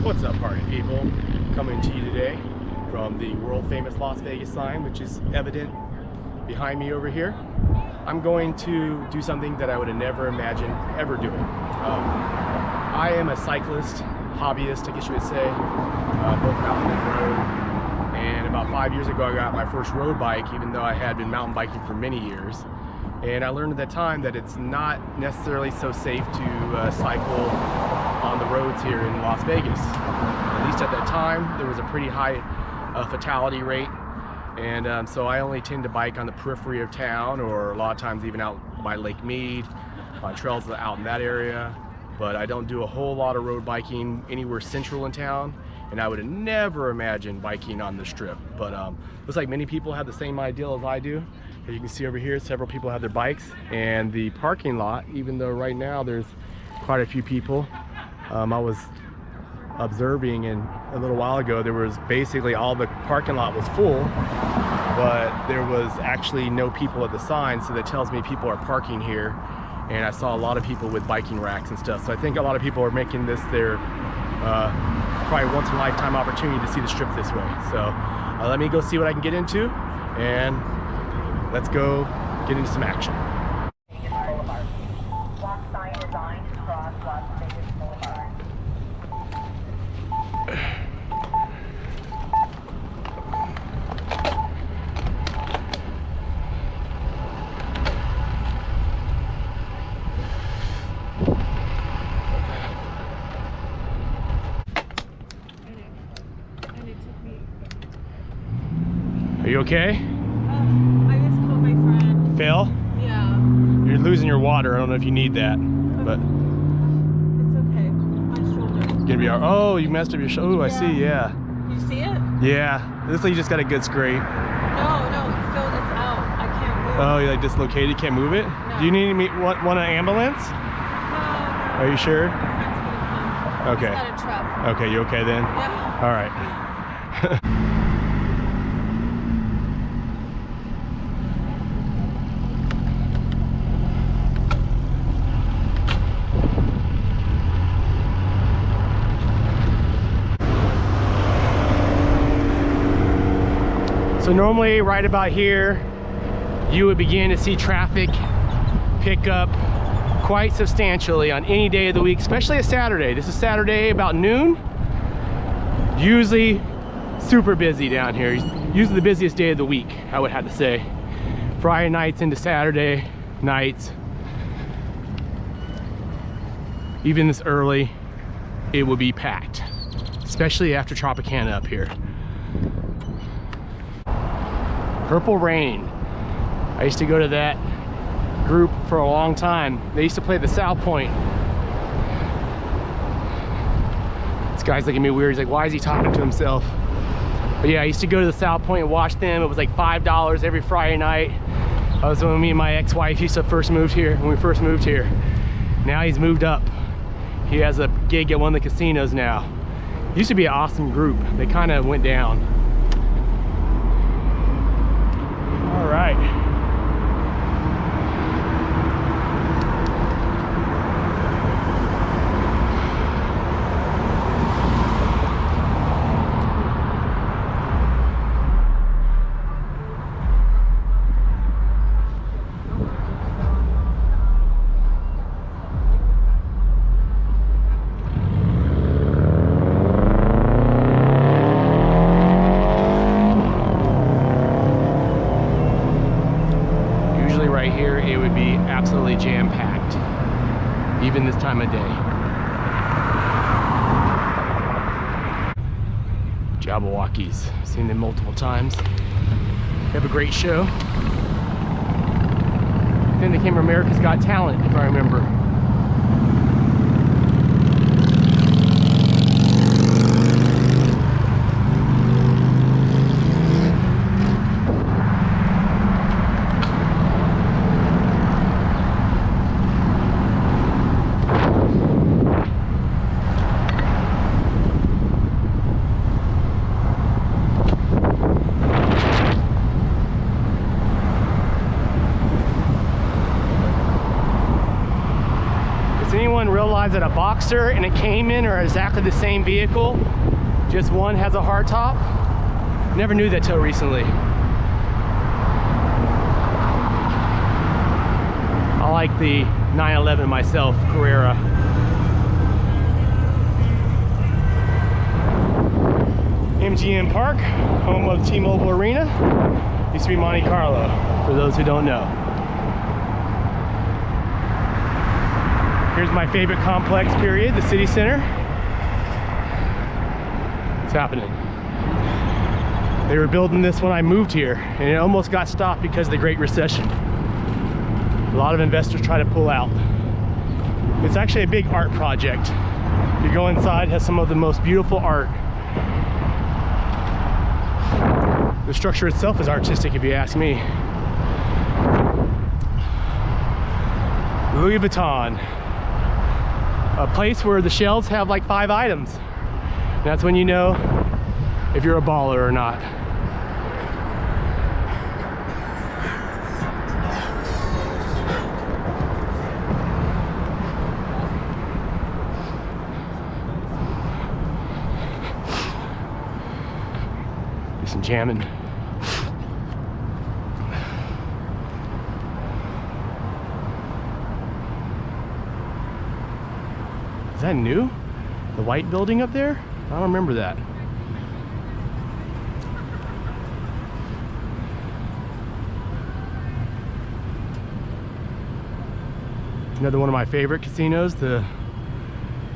What's up, party people? Coming to you today from the world famous Las Vegas sign, which is evident behind me over here. I'm going to do something that I would have never imagined ever doing. I am a cyclist, hobbyist, I guess you would say, both mountain and road. And about 5 years ago, I got my first road bike, even though I had been mountain biking for many years. And I learned at that time that it's not necessarily so safe to cycle on the roads here in Las Vegas. At least at that time, there was a pretty high fatality rate. And so I only tend to bike on the periphery of town, or a lot of times even out by Lake Mead, on trails out in that area. But I don't do a whole lot of road biking anywhere central in town. And I would have never imagined biking on the strip. But looks like many people have the same idea as I do. As you can see over here, several people have their bikes. And the parking lot, even though right now there's quite a few people, I was observing, and a little while ago there was basically all the parking lot was full, but there was actually no people at the sign, so that tells me people are parking here. And I saw a lot of people with biking racks and stuff, so I think a lot of people are making this their probably once in a lifetime opportunity to see the strip this way. So let me go see what I can get into, and let's go get into some action. Are you okay? I just called my friend. Phil? Yeah. You're losing your water. I don't know if you need that, but it's okay. My shoulder. gonna be all. Oh, you messed up your shoulder. Oh, I see. Yeah. You see it? Yeah. Looks like you just got a good scrape. No, Phil, it's out. I can't move. Oh, you're like dislocated. You can't move it. No. Do you need me? Want an ambulance? No. Are you sure? My friend's gonna come. Okay. He's got a truck. Okay. You okay then? Yeah. All right. So normally right about here, you would begin to see traffic pick up quite substantially on any day of the week, especially a Saturday. This is Saturday about noon. Usually super busy down here. Usually the busiest day of the week, I would have to say. Friday nights into Saturday nights. Even this early, it would be packed, especially after Tropicana up here. Purple Rain. I used to go to that group for a long time. They used to play the South Point. This guy's looking at me weird. He's like, why is he talking to himself? But yeah, I used to go to the South Point and watch them. It was like $5 every Friday night. That was when me and my ex-wife used to first moved here, when we first moved here. Now he's moved up. He has a gig at one of the casinos now. It used to be an awesome group. They kind of went down. All right. Here it would be absolutely jam-packed, even this time of day. Jabberwockies, seen them multiple times. They have a great show. Then they came from America's Got Talent, if I remember. anyone realize that a Boxster and a Cayman are exactly the same vehicle? Just one has a hardtop? Never knew that till recently. I like the 911 myself, Carrera. MGM Park, home of T-Mobile Arena. Used to be Monte Carlo, for those who don't know. Here's my favorite complex period, the city center. It's happening. They were building this when I moved here, and it almost got stopped because of the Great Recession. A lot of investors try to pull out. It's actually a big art project. You go inside, it has some of the most beautiful art. The structure itself is artistic, if you ask me. Louis Vuitton. A place where the shelves have like 5 items. And that's when you know if you're a baller or not. Do some jamming. Is that new? The white building up there? I don't remember that. Another one of my favorite casinos, the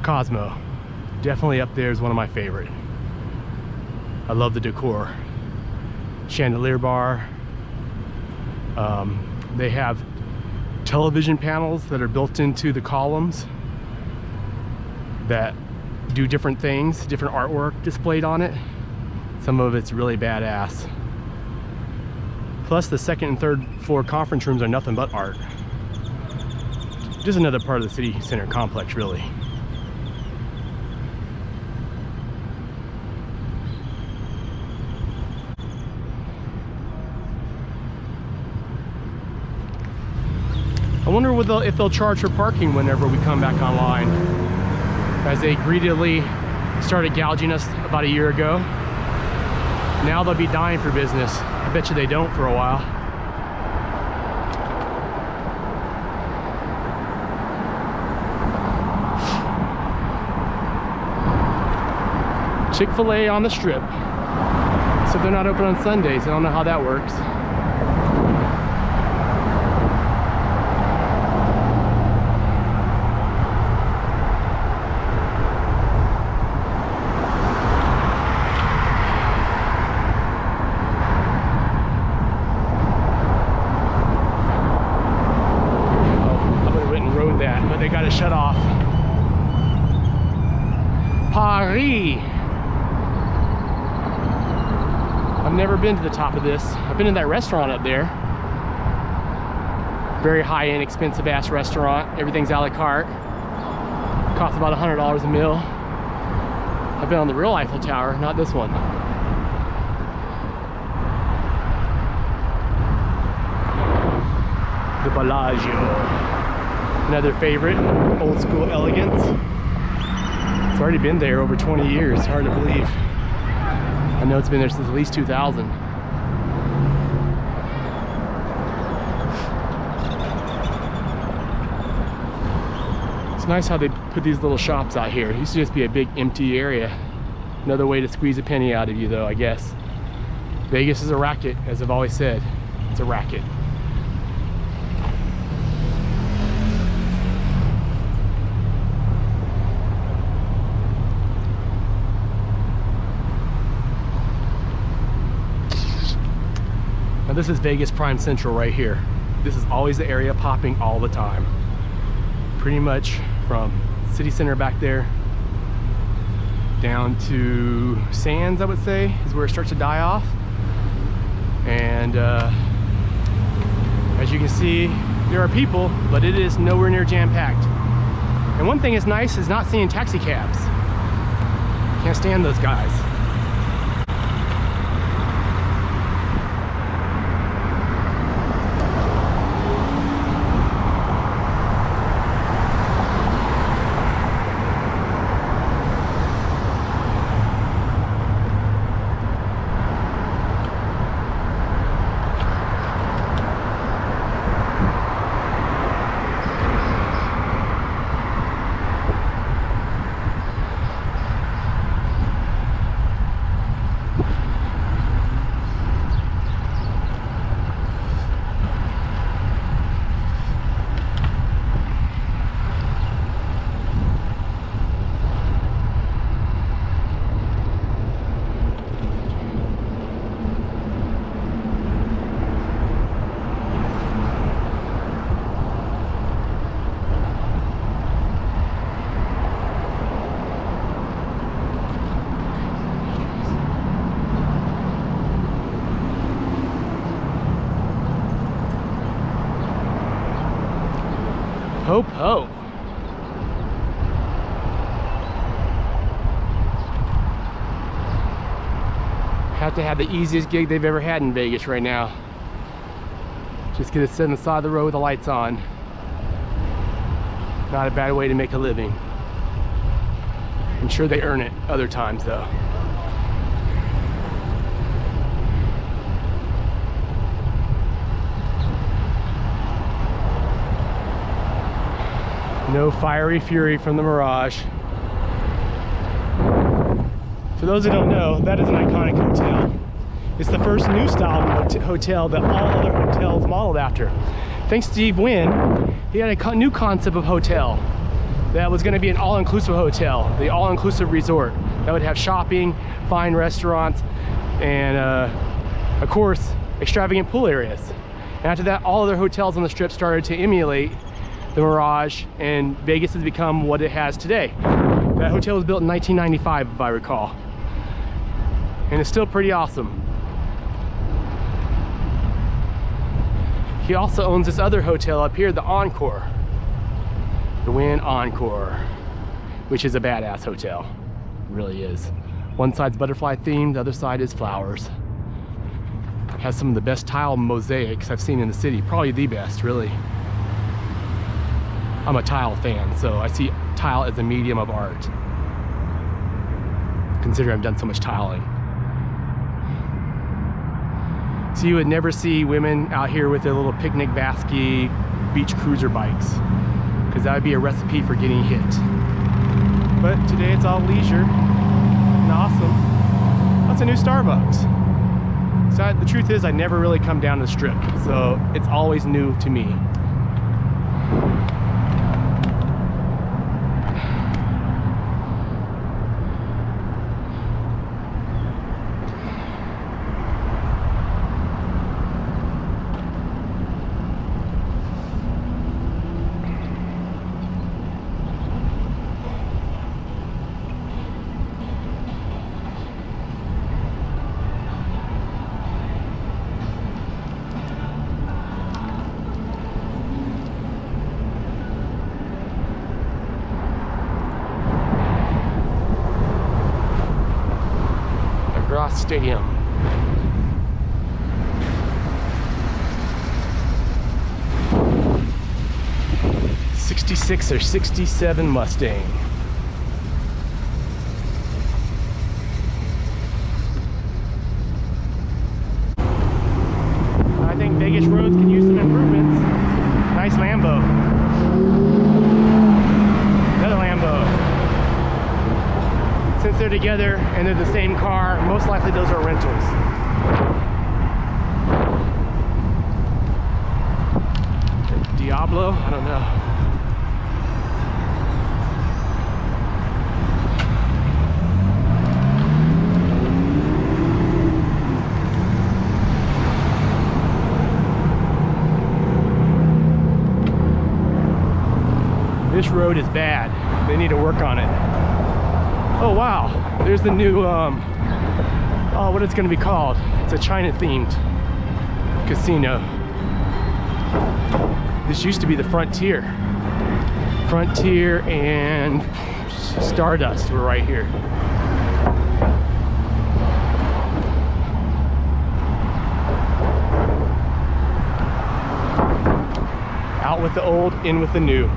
Cosmo. Definitely up there is one of my favorite. I love the decor. Chandelier bar. They have television panels that are built into the columns that do different things, different artwork displayed on it. Some of it's really badass. Plus the second and third floor conference rooms are nothing but art. Just another part of the city center complex, really. I wonder if they'll charge for parking whenever we come back online, as they greedily started gouging us about a year ago. Now they'll be dying for business. I bet you they don't for a while. Chick-fil-A on the strip. So they're not open on Sundays. I don't know how that works. Shut off. Paris. I've never been to the top of this. I've been in that restaurant up there. Very high-end, expensive ass restaurant. Everything's a la carte. Costs about $100 a meal. I've been on the real Eiffel Tower, not this one. The Bellagio. Another favorite, old school elegance. It's already been there over 20 years, hard to believe. I know it's been there since at least 2000. It's nice how they put these little shops out here. It used to just be a big empty area. Another way to squeeze a penny out of you though, I guess. Vegas is a racket, as I've always said. It's a racket. This is Vegas Prime Central right here. This is always the area popping all the time. Pretty much from city center back there down to Sands, I would say, is where it starts to die off. And as you can see, there are people, but it is nowhere near jam-packed. And one thing is nice is not seeing taxi cabs. Can't stand those guys. Po-po. Have to have the easiest gig they've ever had in Vegas right now. Just get to sit on the side of the road with the lights on. Not a bad way to make a living. I'm sure they earn it other times though. No fiery fury from the Mirage. For those who don't know, that is an iconic hotel. It's the first new style hotel that all other hotels modeled after. Thanks to Steve Wynn, he had a new concept of hotel that was going to be an all-inclusive hotel, the all-inclusive resort that would have shopping, fine restaurants, and of course, extravagant pool areas. And after that, all other hotels on the Strip started to emulate the Mirage, and Vegas has become what it has today. That hotel was built in 1995, if I recall. And it's still pretty awesome. He also owns this other hotel up here, the Encore. The Wynn Encore, which is a badass hotel. It really is. One side's butterfly themed, the other side is flowers. Has some of the best tile mosaics I've seen in the city. Probably the best, really. I'm a tile fan, so I see tile as a medium of art. Considering I've done so much tiling. So you would never see women out here with their little picnic basket beach cruiser bikes, because that would be a recipe for getting hit. But today it's all leisure and awesome. That's a new Starbucks. So the truth is I never really come down to the Strip, so it's always new to me. Stadium. 66 or 67 Mustang. I think Vegas roads can use some improvements. Nice Lambo. Another Lambo. Since they're together and they're the same car, most likely those are rentals. Diablo? I don't know. This road is bad. They need to work on it. Oh wow, there's the new, oh, what it's gonna be called. It's a China themed casino. This used to be the Frontier. Frontier and Stardust were right here. Out with the old, in with the new.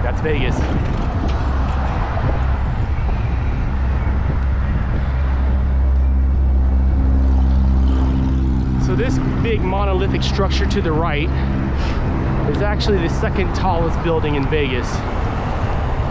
That's Vegas. So this big monolithic structure to the right is actually the second tallest building in Vegas,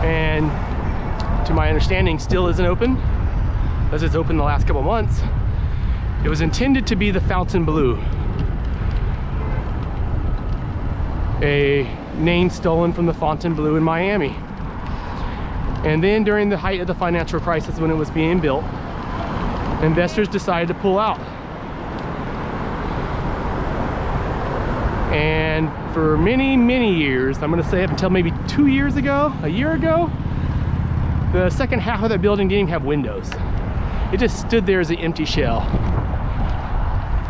and to my understanding still isn't open, as it's opened the last couple months. It was intended to be the Fontainebleau, a name stolen from the Fontainebleau in Miami. And then during the height of the financial crisis when it was being built, investors decided to pull out. And for many, many years, I'm gonna say up until maybe 2 years ago, a year ago, the second half of that building didn't even have windows. It just stood there as an empty shell.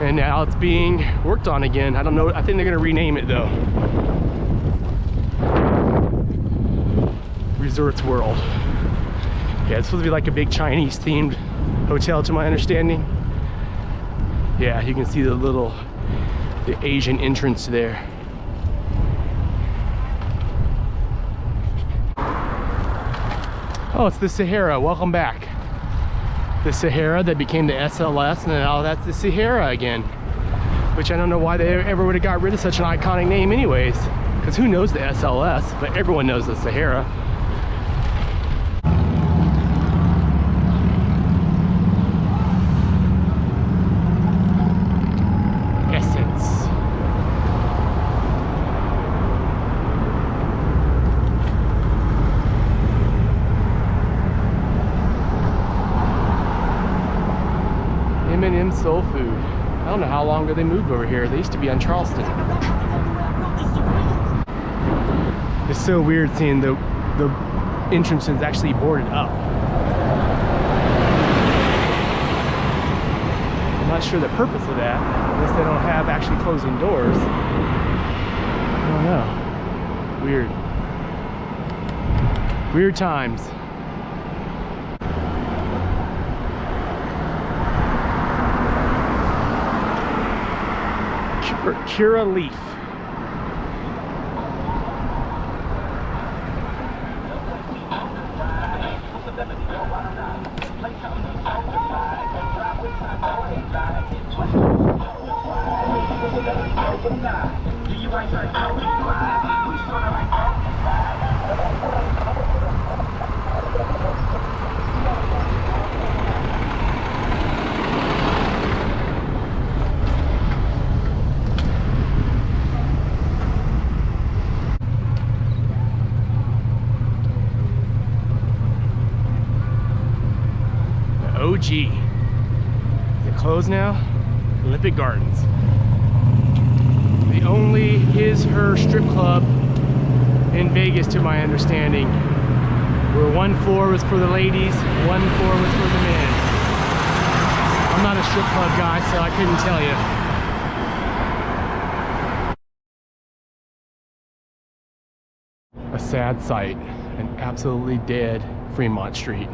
And now it's being worked on again. I don't know, I think they're gonna rename it though. Resorts World. Yeah, it's supposed to be like a big Chinese themed hotel to my understanding. Yeah, you can see the Asian entrance there. Oh, it's the Sahara. Welcome back. The Sahara that became the SLS, and now that's the Sahara again. Which I don't know why they ever would have got rid of such an iconic name anyways. Because who knows the SLS, but everyone knows the Sahara. Essence. M&M Soul Food. I don't know how long ago they moved over here. They used to be on Charleston. It's so weird seeing the entrances actually boarded up. I'm not sure the purpose of that, unless they don't have actually closing doors. I don't know. Weird. Weird times. Cura Leaf. OG. Is it closed now? Olympic Gardens. The only her strip club in Vegas, to my understanding, where one floor was for the ladies, one floor was for the men. I'm not a strip club guy, so I couldn't tell you. A sad sight, an absolutely dead Fremont Street.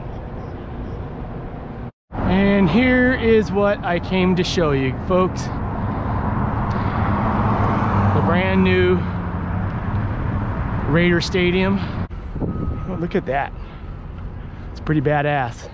And here is what I came to show you, folks. The brand new Raider Stadium. Oh, look at that. It's pretty badass.